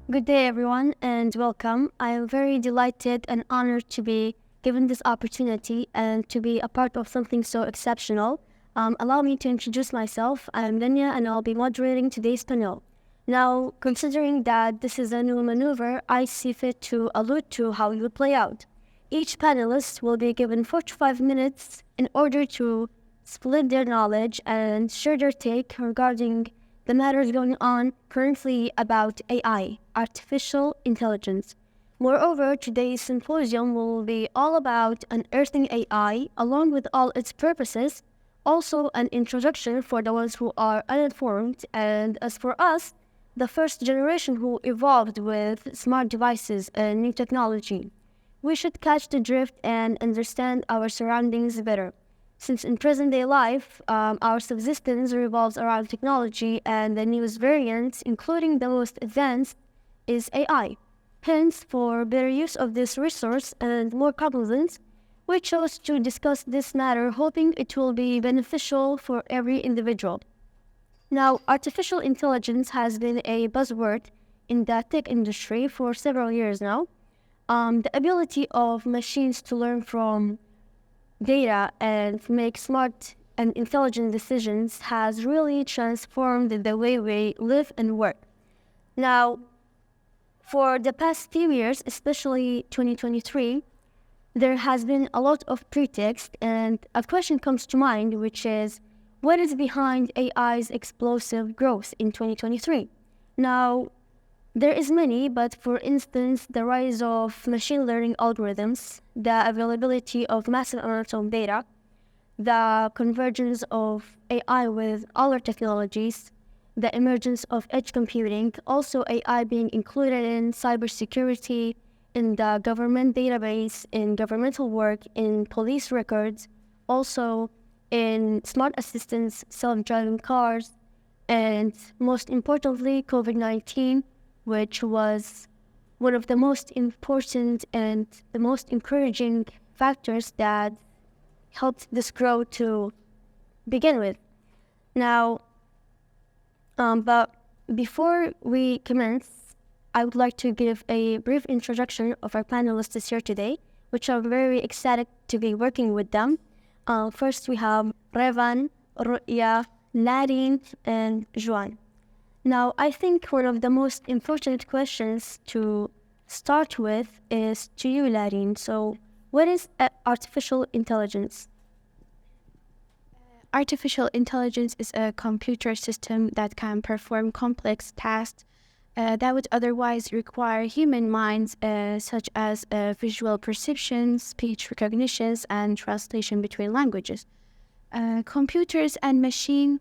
Good day, everyone, and welcome. I am very delighted and honored to be given this opportunity and to be a part of something so exceptional. Allow me to introduce myself. I'm Lenya, and I'll be moderating today's panel. Now, considering that this is a new maneuver, I see fit to allude to how it will play out. Each panelist will be given 45 minutes in order to split their knowledge and share their take regarding the matters going on currently about AI, artificial intelligence. Moreover, today's symposium will be all about unearthing AI along with all its purposes, also an introduction for the ones who are uninformed, and as for us, the first generation who evolved with smart devices and new technology. We should catch the drift and understand our surroundings better. Since in present-day life, our subsistence revolves around technology, and the newest variant, including the most advanced, is AI. Hence, for better use of this resource and more cognizance, we chose to discuss this matter, hoping it will be beneficial for every individual. Now, artificial intelligence has been a buzzword in the tech industry for several years now. The ability of machines to learn from data and make smart and intelligent decisions has really transformed the way we live and work. Now, for the past few years, especially 2023, there has been a lot of pretext, and a question comes to mind, which is, what is behind AI's explosive growth in 2023? Now, there is many, but for instance, the rise of machine learning algorithms, the availability of massive amounts of data, the convergence of AI with other technologies, the emergence of edge computing, also AI being included in cybersecurity, in the government database, in governmental work, in police records, also in smart assistants, self-driving cars, and most importantly, COVID-19, which was one of the most important and the most encouraging factors that helped this grow to begin with. Now, but before we commence, I would like to give a brief introduction of our panelists here today, which I'm very excited to be working with them. First, we have Revan, Ru'ya, Nadine, and Juan. Now, I think one of the most important questions to start with is to you, Nadine. So, what is artificial intelligence? Artificial intelligence is a computer system that can perform complex tasks that would otherwise require human minds, such as visual perception, speech recognition, and translation between languages. Computers and machines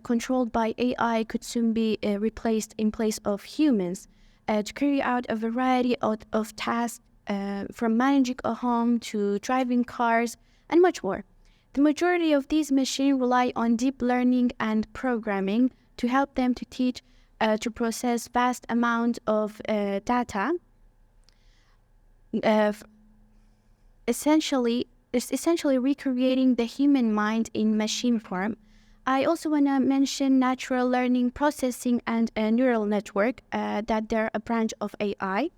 controlled by AI could soon be replaced in place of humans to carry out a variety of tasks, from managing a home to driving cars and much more. The majority of these machines rely on deep learning and programming to help them to process vast amounts of data. Essentially recreating the human mind in machine form. I also want to mention natural learning processing and a neural network, that they're a branch of AI.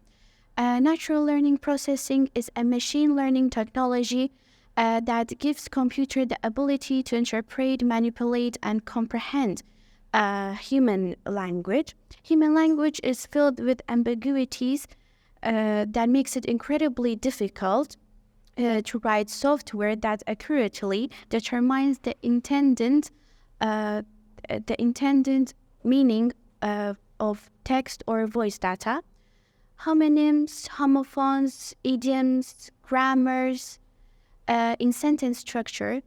Natural learning processing is a machine learning technology that gives computer the ability to interpret, manipulate, and comprehend human language. Human language is filled with ambiguities that makes it incredibly difficult to write software that accurately determines the intended meaning of text or voice data. Homonyms, homophones, idioms, grammars, in sentence structure,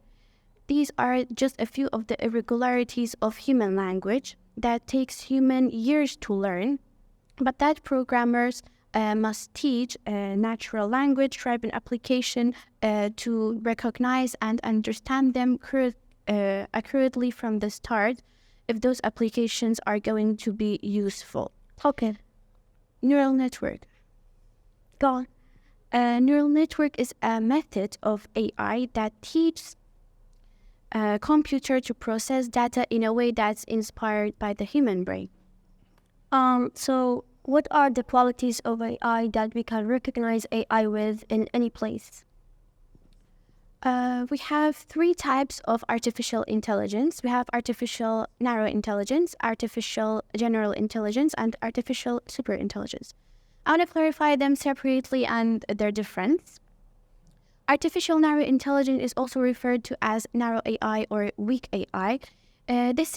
these are just a few of the irregularities of human language that takes human years to learn, but that programmers must teach natural language driven application to recognize and understand them accurately from the start if those applications are going to be useful. Okay. Neural network. Go on. A neural network is a method of AI that teaches a computer to process data in a way that's inspired by the human brain. So what are the qualities of AI that we can recognize AI with in any place? We have three types of artificial intelligence. We have artificial narrow intelligence, artificial general intelligence, and artificial super intelligence. I want to clarify them separately and their difference. Artificial narrow intelligence is also referred to as narrow AI or weak AI. This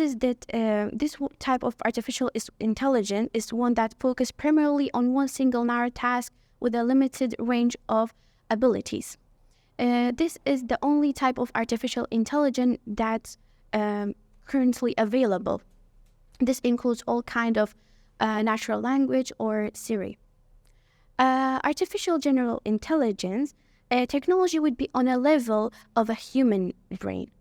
type of artificial intelligence is one that focuses primarily on one single narrow task with a limited range of abilities. This is the only type of artificial intelligence that's currently available. This includes all kind of natural language or Siri. Artificial general intelligence technology would be on a level of a human brain.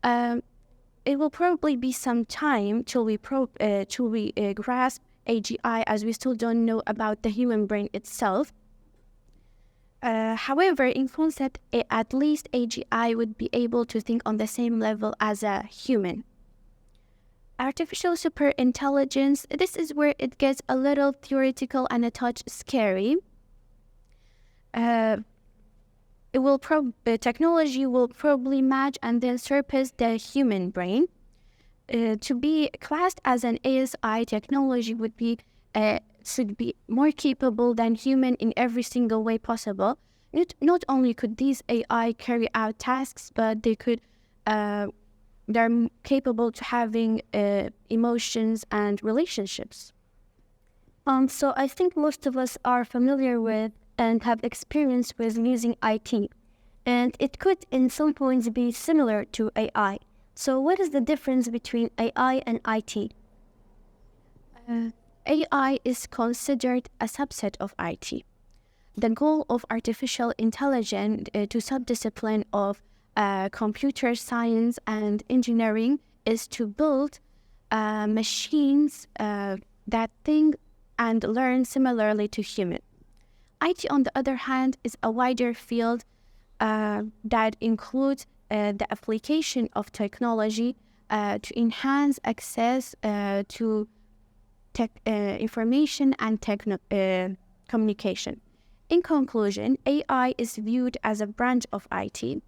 It will probably be some time till we grasp AGI, as we still don't know about the human brain itself. However, in concept, at least AGI would be able to think on the same level as a human. Artificial superintelligence, this is where it gets a little theoretical and a touch scary. Technology will probably match and then surpass the human brain. To be classed as an ASI, technology should be more capable than human in every single way possible. Not only could these AI carry out tasks, but they're capable to having emotions and relationships. So I think most of us are familiar with and have experience with using IT, and it could in some points be similar to AI. So what is the difference between AI and IT? AI is considered a subset of IT. The goal of artificial intelligence to subdiscipline of computer science and engineering is to build machines that think and learn similarly to human. IT, on the other hand, is a wider field that includes the application of technology to enhance access to information and communication. In conclusion, AI is viewed as a branch of IT.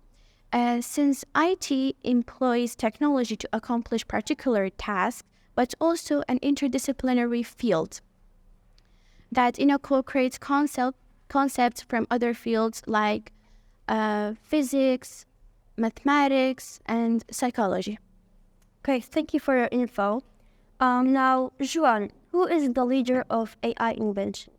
Since IT employs technology to accomplish particular tasks, but also an interdisciplinary field that co-creates concepts from other fields like physics, mathematics, and psychology. Okay, thank you for your info. Now, Zhyar, who is the leader of AI inventions?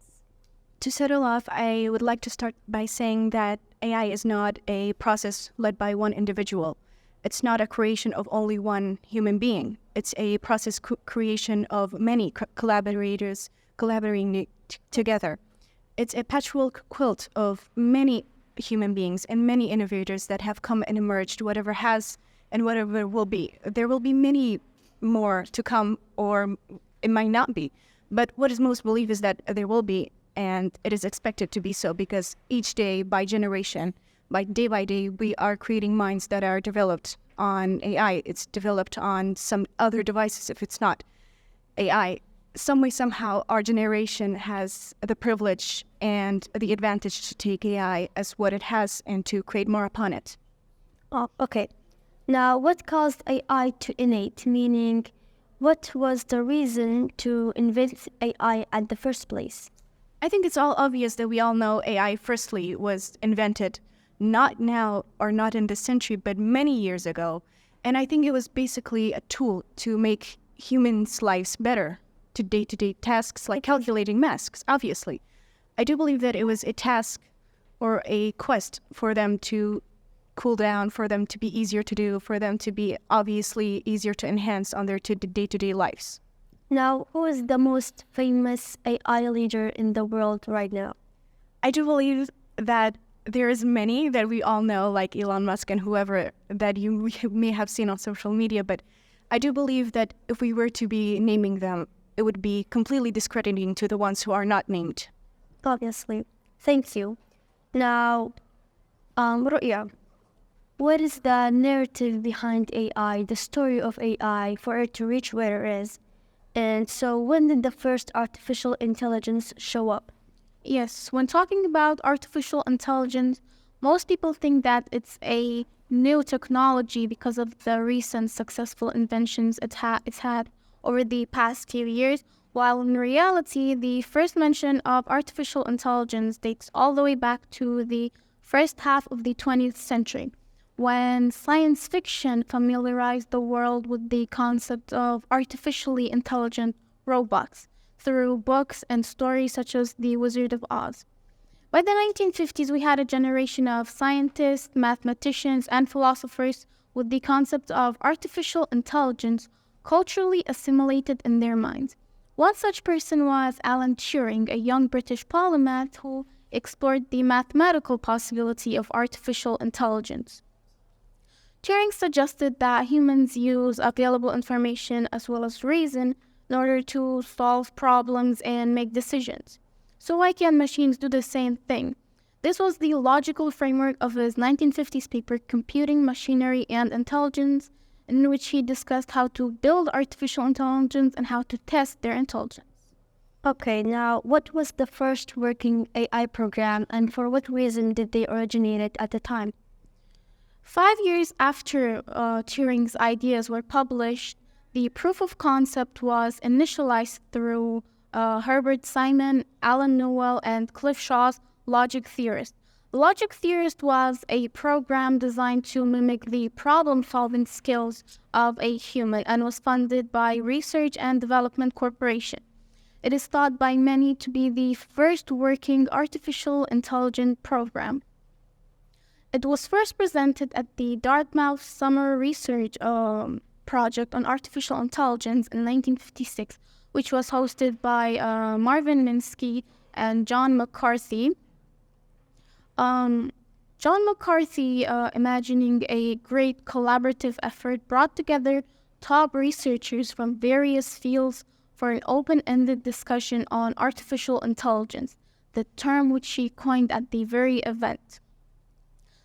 To settle off, I would like to start by saying that AI is not a process led by one individual. It's not a creation of only one human being. It's a process creation of many collaborators collaborating together. It's a patchwork quilt of many human beings and many innovators that have come and emerged, whatever has and whatever will be. There will be many more to come, or it might not be. But what is most believed is that there will be, and it is expected to be so, because each day, by generation, by day, we are creating minds that are developed on AI. It's developed on some other devices if it's not AI. Some way, somehow, our generation has the privilege and the advantage to take AI as what it has and to create more upon it. Oh, okay. Now, what caused AI to innate? Meaning, what was the reason to invent AI at the first place? I think it's all obvious that we all know AI firstly was invented not now or not in this century, but many years ago. And I think it was basically a tool to make humans' lives better, to day-to-day tasks like calculating masks, obviously. I do believe that it was a task or a quest for them to cool down, for them to be easier to do, for them to be obviously easier to enhance on their day-to-day lives. Now, who is the most famous AI leader in the world right now? I do believe that there is many that we all know, like Elon Musk and whoever that you may have seen on social media, but I do believe that if we were to be naming them, it would be completely discrediting to the ones who are not named. Obviously. Thank you. Now, Ru'ya, what is the narrative behind AI, the story of AI for it to reach where it is? And so when did the first artificial intelligence show up? Yes, when talking about artificial intelligence, most people think that it's a new technology because of the recent successful inventions it's had over the past few years, while in reality, the first mention of artificial intelligence dates all the way back to the first half of the 20th century, when science fiction familiarized the world with the concept of artificially intelligent robots through books and stories such as The Wizard of Oz. By the 1950s, we had a generation of scientists, mathematicians, and philosophers with the concept of artificial intelligence culturally assimilated in their minds. One such person was Alan Turing, a young British polymath who explored the mathematical possibility of artificial intelligence. Turing suggested that humans use available information as well as reason in order to solve problems and make decisions. So why can't machines do the same thing? This was the logical framework of his 1950s paper, Computing, Machinery, and Intelligence, in which he discussed how to build artificial intelligence and how to test their intelligence. Okay, now what was the first working AI program and for what reason did they originate it at the time? 5 years after Turing's ideas were published, the proof of concept was initialized through Herbert Simon, Alan Newell, and Cliff Shaw's Logic Theorist. The Logic Theorist was a program designed to mimic the problem-solving skills of a human and was funded by Research and Development Corporation. It is thought by many to be the first working artificial intelligence program. It was first presented at the Dartmouth Summer Research Project on Artificial Intelligence in 1956, which was hosted by Marvin Minsky and John McCarthy. John McCarthy, imagining a great collaborative effort, brought together top researchers from various fields for an open-ended discussion on artificial intelligence, the term which he coined at the very event.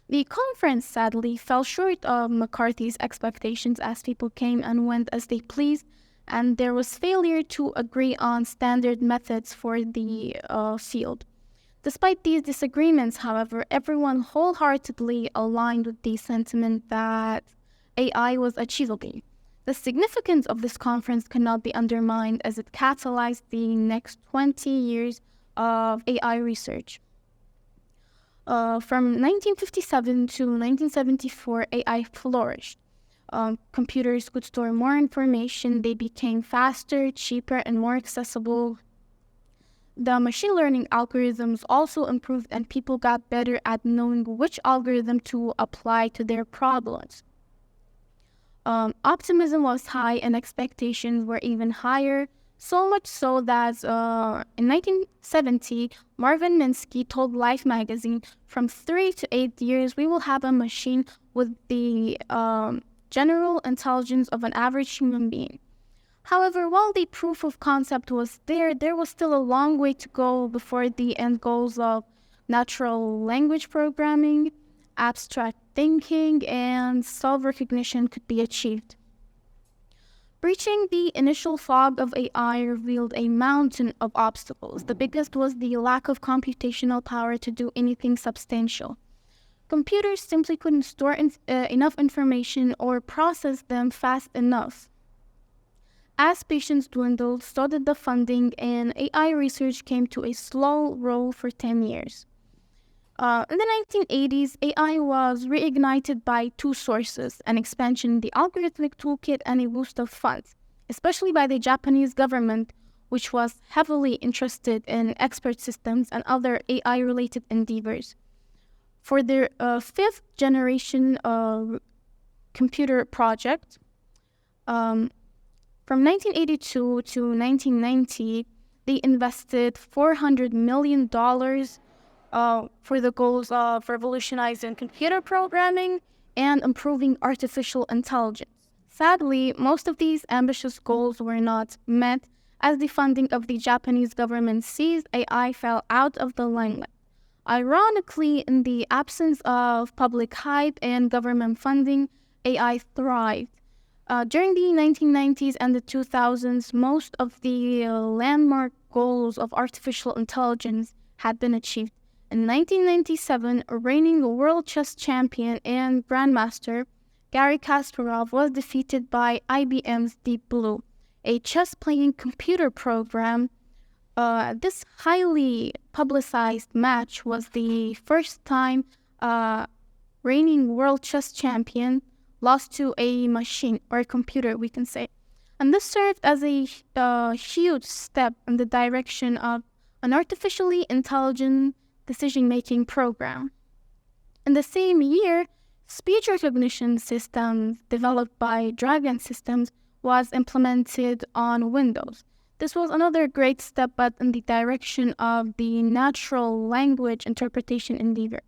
The conference sadly fell short of McCarthy's expectations as people came and went as they pleased, and there was failure to agree on standard methods for the field. Despite these disagreements, however, everyone wholeheartedly aligned with the sentiment that AI was achievable. The significance of this conference cannot be undermined as it catalyzed the next 20 years of AI research. From 1957 to 1974, AI flourished. Computers could store more information, they became faster, cheaper, and more accessible. The machine learning algorithms also improved and people got better at knowing which algorithm to apply to their problems. Optimism was high and expectations were even higher, so much so that in 1970, Marvin Minsky told Life magazine, from 3 to 8 years, we will have a machine with the general intelligence of an average human being. However, while the proof of concept was there was still a long way to go before the end goals of natural language programming, abstract thinking, and self-recognition could be achieved. Breaching the initial fog of AI revealed a mountain of obstacles. The biggest was the lack of computational power to do anything substantial. Computers simply couldn't store enough information or process them fast enough. As patience dwindled, so did the funding, and AI research came to a slow roll for 10 years. In the 1980s, AI was reignited by two sources, an expansion in the algorithmic toolkit and a boost of funds, especially by the Japanese government, which was heavily interested in expert systems and other AI-related endeavors. For their fifth generation computer project, from 1982 to 1990, they invested $400 million for the goals of revolutionizing computer programming and improving artificial intelligence. Sadly, most of these ambitious goals were not met as the funding of the Japanese government ceased. AI fell out of the limelight. Ironically, in the absence of public hype and government funding, AI thrived. During the 1990s and the 2000s, most of the landmark goals of artificial intelligence had been achieved. In 1997, a reigning world chess champion and grandmaster, Garry Kasparov, was defeated by IBM's Deep Blue, a chess-playing computer program. This highly publicized match was the first time a reigning world chess champion lost to a machine or a computer, we can say. And this served as a huge step in the direction of an artificially intelligent decision-making program. In the same year, speech recognition systems developed by Dragon Systems was implemented on Windows. This was another great step, but in the direction of the natural language interpretation endeavor.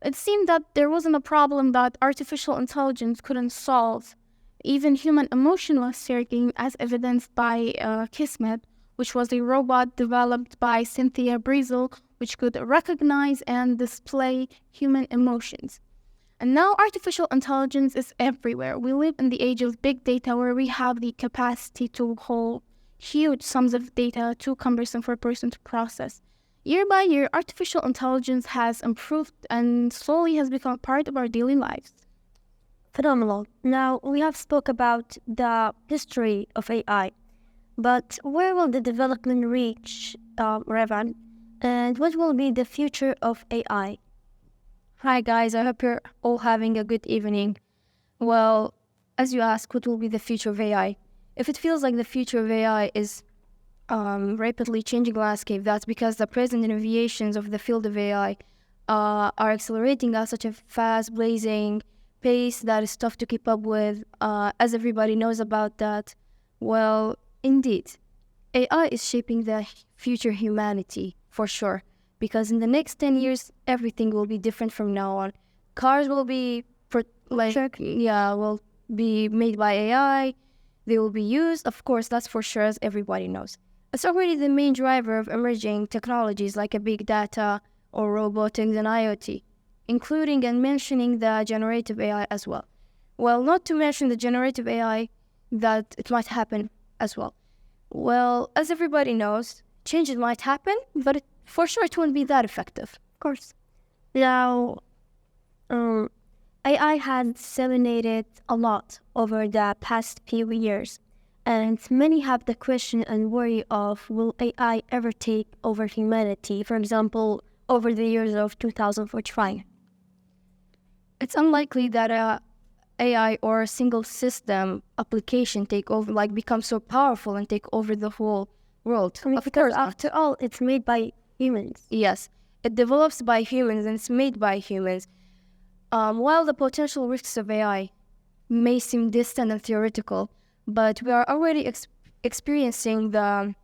It seemed that there wasn't a problem that artificial intelligence couldn't solve. Even human emotion was surging, as evidenced by Kismet, which was a robot developed by Cynthia Breezel, which could recognize and display human emotions. And now artificial intelligence is everywhere. We live in the age of big data, where we have the capacity to hold huge sums of data, too cumbersome for a person to process. Year by year, artificial intelligence has improved and slowly has become part of our daily lives. Phenomenal. Now, we have spoke about the history of AI, but where will the development reach, Revan? And what will be the future of AI? Hi guys, I hope you're all having a good evening. Well, as you ask, what will be the future of AI? If it feels like the future of AI is rapidly changing landscape, that's because the present innovations of the field of AI are accelerating at such a fast, blazing pace that is tough to keep up with, as everybody knows about that. Well, indeed, AI is shaping the future humanity, for sure, because in the next 10 years, everything will be different from now on. Cars will be, will be made by AI. They will be used, of course, that's for sure, as everybody knows. It's already the main driver of emerging technologies like a big data or robotics and IoT, including and mentioning the generative AI as well. Well, not to mention the generative AI, that it might happen as well. Well, as everybody knows, changes might happen, but for sure it won't be that effective. Of course. Now, AI has disseminated a lot over the past few years, and many have the question and worry of, will AI ever take over humanity, for example, over the years of 2045? It's unlikely that AI or a single system application become so powerful and take over the whole world. Because after all, it's made by humans. Yes, it develops by humans and it's made by humans. While the potential risks of AI may seem distant and theoretical, but we are already experiencing the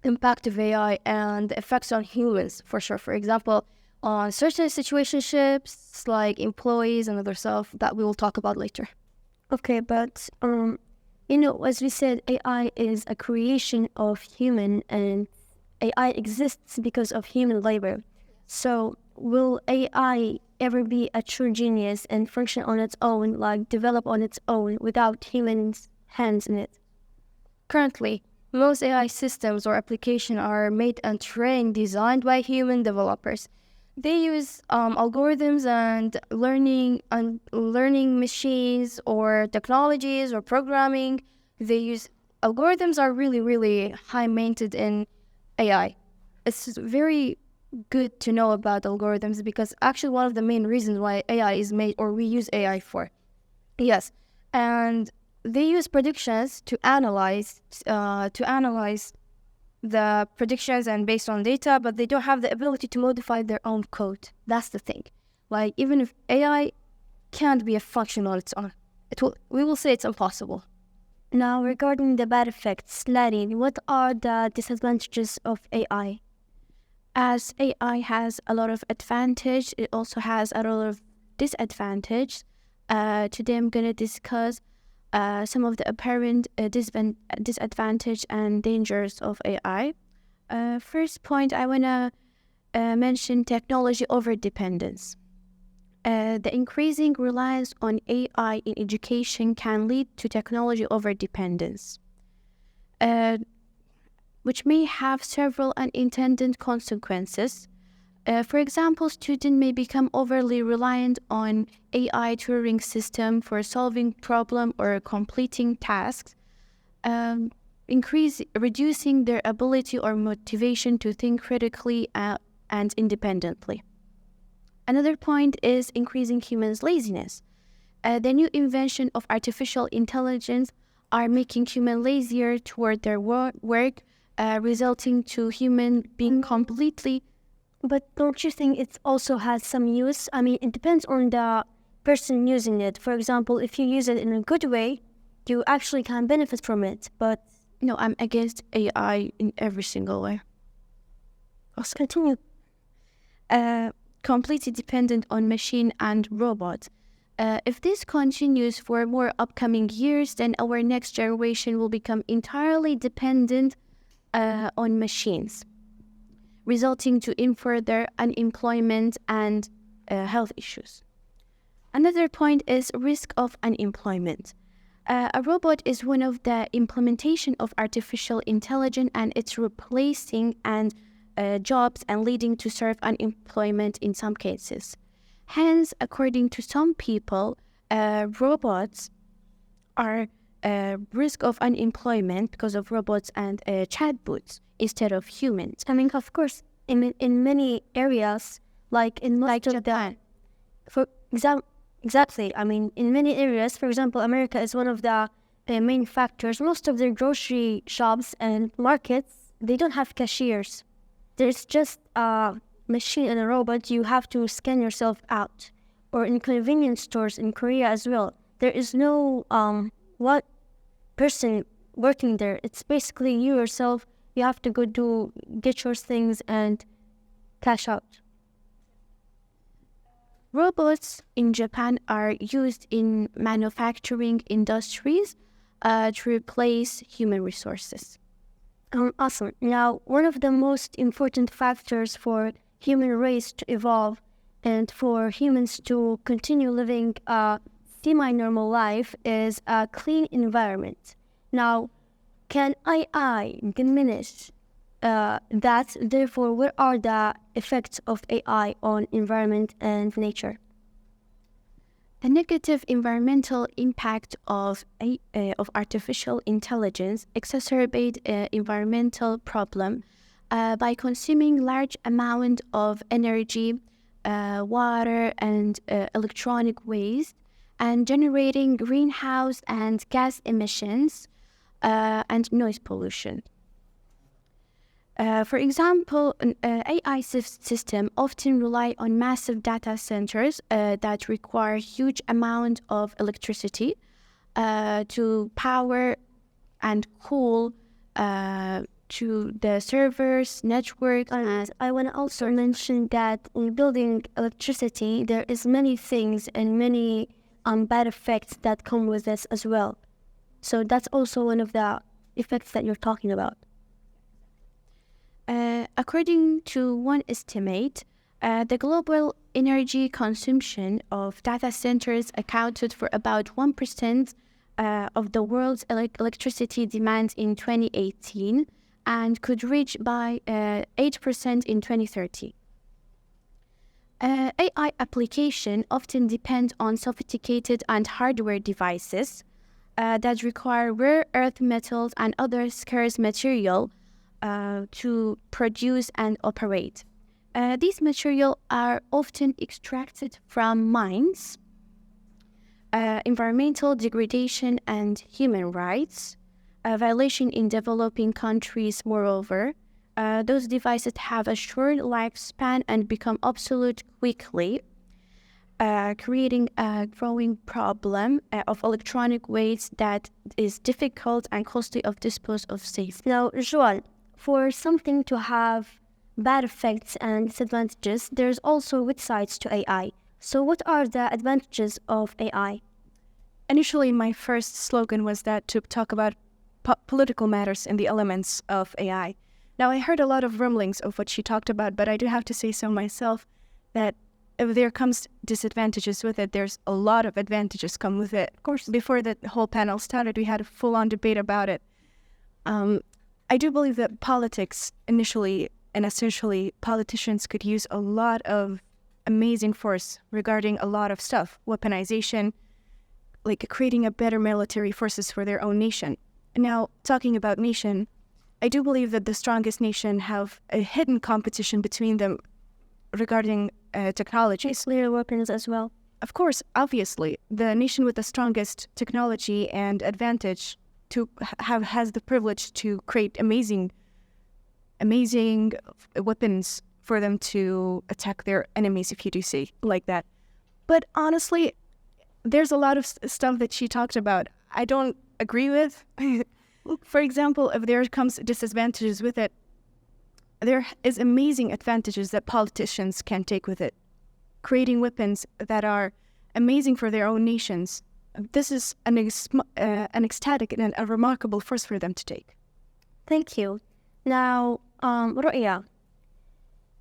impact of AI and the effects on humans, for sure. For example, on certain situationships like employees and other stuff that we will talk about later. Okay, but as we said, AI is a creation of human, and AI exists because of human labor. So will AI ever be a true genius and function on its own, like develop on its own without humans' hands in it? Currently, most AI systems or applications are made and trained, designed by human developers. They use algorithms and learning machines or technologies or programming. Algorithms are really, really high maintained in AI. It's very good to know about algorithms because actually one of the main reasons why AI is made or we use AI for. Yes, and they use predictions to analyze the predictions and based on data, but they don't have the ability to modify their own code. That's the thing. Like, even if AI can't be a function on its own, we will say it's impossible. Now, regarding the bad effects, Larry, what are the disadvantages of AI? As AI has a lot of advantage, it also has a lot of disadvantage. Today I'm going to discuss some of the apparent disadvantage and dangers of AI. First point, I want to mention technology overdependence. The increasing reliance on AI in education can lead to technology overdependence, which may have several unintended consequences. For example, students may become overly reliant on AI tutoring system for solving problems or completing tasks, reducing their ability or motivation to think critically and independently. Another point is increasing humans' laziness. The new invention of artificial intelligence are making humans lazier toward their work, resulting to humans being completely. But don't you think it also has some use? I mean, it depends on the person using it. For example, if you use it in a good way, you actually can benefit from it. But no, I'm against AI in every single way. let's continue. Completely dependent on machine and robots. If this continues for more upcoming years, then our next generation will become entirely dependent on machines, resulting in further unemployment and health issues. Another point is risk of unemployment. A robot is one of the implementation of artificial intelligence, and it's replacing jobs and leading to serve unemployment in some cases. Hence, according to some people, robots are risk of unemployment because of robots and chatbots instead of humans. I mean, of course, in many areas, like in most of Japan. Exactly. I mean, in many areas, for example, America is one of the main factors. Most of their grocery shops and markets, they don't have cashiers. There's just a machine and a robot. You have to scan yourself out. Or in convenience stores in Korea as well, there is no what person working there. It's basically you yourself. You have to go get your things and cash out. Robots in Japan are used in manufacturing industries to replace human resources. Awesome. Now, one of the most important factors for human race to evolve and for humans to continue living a semi-normal life is a clean environment. Now, can AI diminish that? Therefore, what are the effects of AI on environment and nature? The negative environmental impact of artificial intelligence exacerbate environmental problem by consuming large amount of energy, water, and electronic waste, and generating greenhouse and gas emissions and noise pollution. For example, an AI system often rely on massive data centers that require huge amount of electricity to power and cool to the servers, network. And I want to also mention that in building electricity, there is many things and many bad effects that come with this as well. So that's also one of the effects that you're talking about. According to one estimate, the global energy consumption of data centers accounted for about 1% of the world's electricity demand in 2018 and could reach by 8% in 2030. AI application often depend on sophisticated and hardware devices that require rare earth metals and other scarce material to produce and operate. These materials are often extracted from mines. Environmental degradation and human rights violation in developing countries. Moreover, those devices have a short lifespan and become obsolete quickly, creating a growing problem of electronic waste that is difficult and costly of dispose of safely. Now, Joel, for something to have bad effects and disadvantages, there's also good sides to AI. So what are the advantages of AI? Initially, my first slogan was that to talk about political matters and the elements of AI. Now, I heard a lot of rumblings of what she talked about, but I do have to say so myself that if there comes disadvantages with it, there's a lot of advantages come with it. Of course, before the whole panel started, we had a full-on debate about it. I do believe that politics initially and essentially politicians could use a lot of amazing force regarding a lot of stuff, weaponization, like creating a better military forces for their own nation. Now, talking about nation, I do believe that the strongest nation have a hidden competition between them regarding technologies. Nuclear weapons as well. Of course, obviously, the nation with the strongest technology and advantage to has the privilege to create amazing weapons for them to attack their enemies, if you do say like that. But honestly, there's a lot of stuff that she talked about I don't agree with. For example, if there comes disadvantages with it, there is amazing advantages that politicians can take with it. Creating weapons that are amazing for their own nations. This is an ecstatic and a remarkable force for them to take. Thank you. Now, Ru'ya,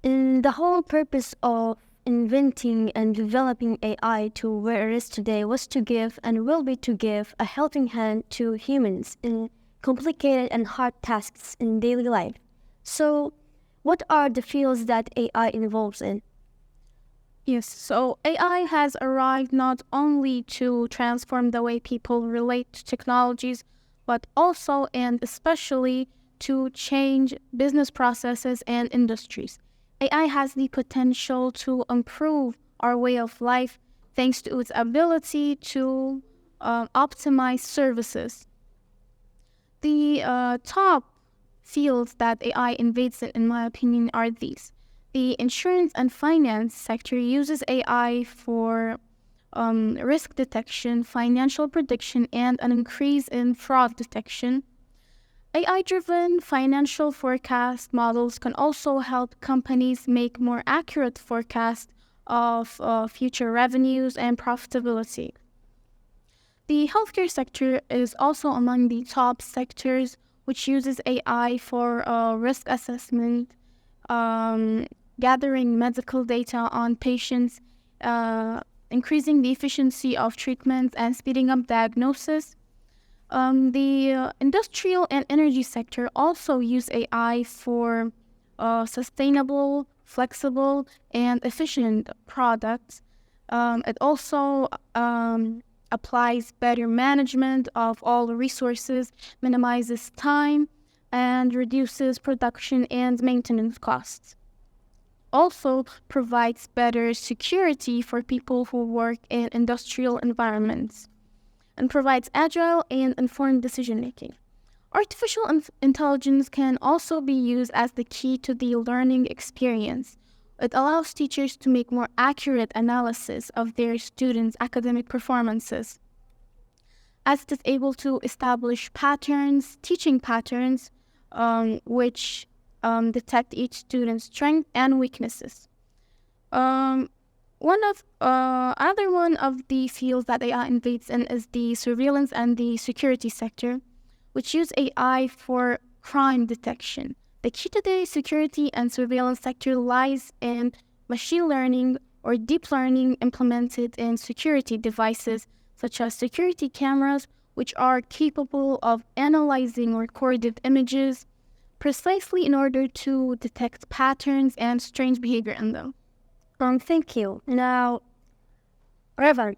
in the whole purpose of inventing and developing AI to where it is today was to give and will be to give a helping hand to humans in complicated and hard tasks in daily life. So, what are the fields that AI involves in? Yes, so AI has arrived not only to transform the way people relate to technologies, but also and especially to change business processes and industries. AI has the potential to improve our way of life thanks to its ability to optimize services. The top fields that AI invades in my opinion, are these. The insurance and finance sector uses AI for risk detection, financial prediction, and an increase in fraud detection. AI-driven financial forecast models can also help companies make more accurate forecasts of future revenues and profitability. The healthcare sector is also among the top sectors which uses AI for risk assessment, gathering medical data on patients, increasing the efficiency of treatments and speeding up diagnosis. The industrial and energy sector also use AI for sustainable, flexible, and efficient products. It also applies better management of all resources, minimizes time, and reduces production and maintenance costs. Also provides better security for people who work in industrial environments, and provides agile and informed decision-making. Artificial intelligence can also be used as the key to the learning experience. It allows teachers to make more accurate analysis of their students' academic performances, as it is able to establish patterns, teaching patterns, which detect each student's strengths and weaknesses. Another one of the fields that AI invades in is the surveillance and the security sector, which use AI for crime detection. The key to the security and surveillance sector lies in machine learning or deep learning implemented in security devices, such as security cameras, which are capable of analyzing recorded images precisely in order to detect patterns and strange behavior in them. Thank you. Now, Revan,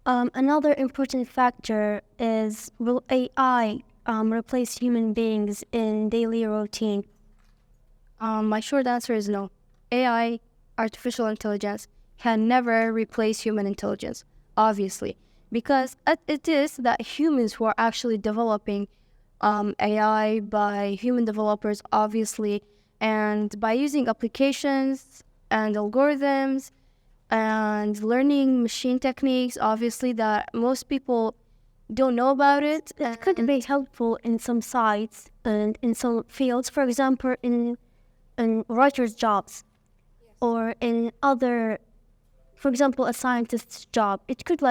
another important factor is, will AI replace human beings in daily routine? My short answer is no. AI, artificial intelligence, can never replace human intelligence, obviously, because it is that humans who are actually developing AI by human developers, obviously, and by using applications and algorithms and learning machine techniques, obviously, that most people don't know about it. It could be helpful in some sites and in some fields, for example, in writers' jobs, or in other, for example, a scientist's job. It could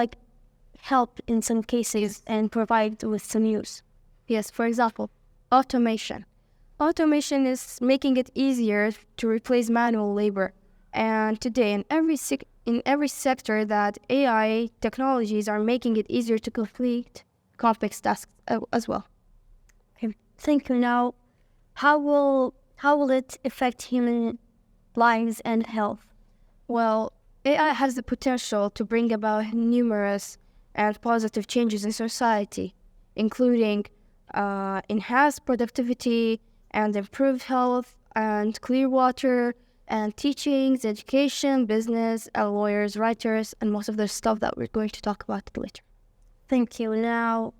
help in some cases and provide with some use. Yes, for example, automation. Automation is making it easier to replace manual labor. And today, in every sector, that AI technologies are making it easier to complete complex tasks as well. Okay. Thank you. Now, how will it affect human lives and health? Well, AI has the potential to bring about numerous and positive changes in society, including enhanced productivity and improved health and clear water and teachings, education, business, lawyers, writers, and most of the stuff that we're going to talk about later. Thank you. Now,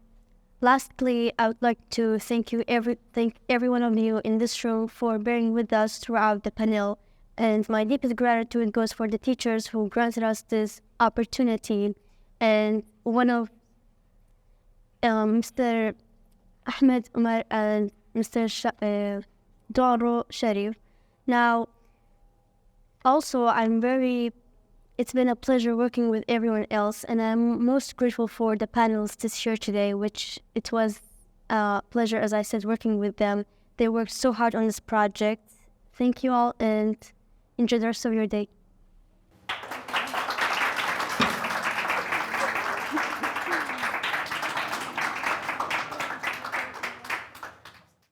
lastly, I would like to thank every one of you in this room for bearing with us throughout the panel. And my deepest gratitude goes for the teachers who granted us this opportunity. And one of Mr. Ahmed Umar and Mr. Doro Sharif. Now, also, it's been a pleasure working with everyone else, and I'm most grateful for the panelists here today, which it was a pleasure, as I said, working with them. They worked so hard on this project. Thank you all, and enjoy the rest of your day.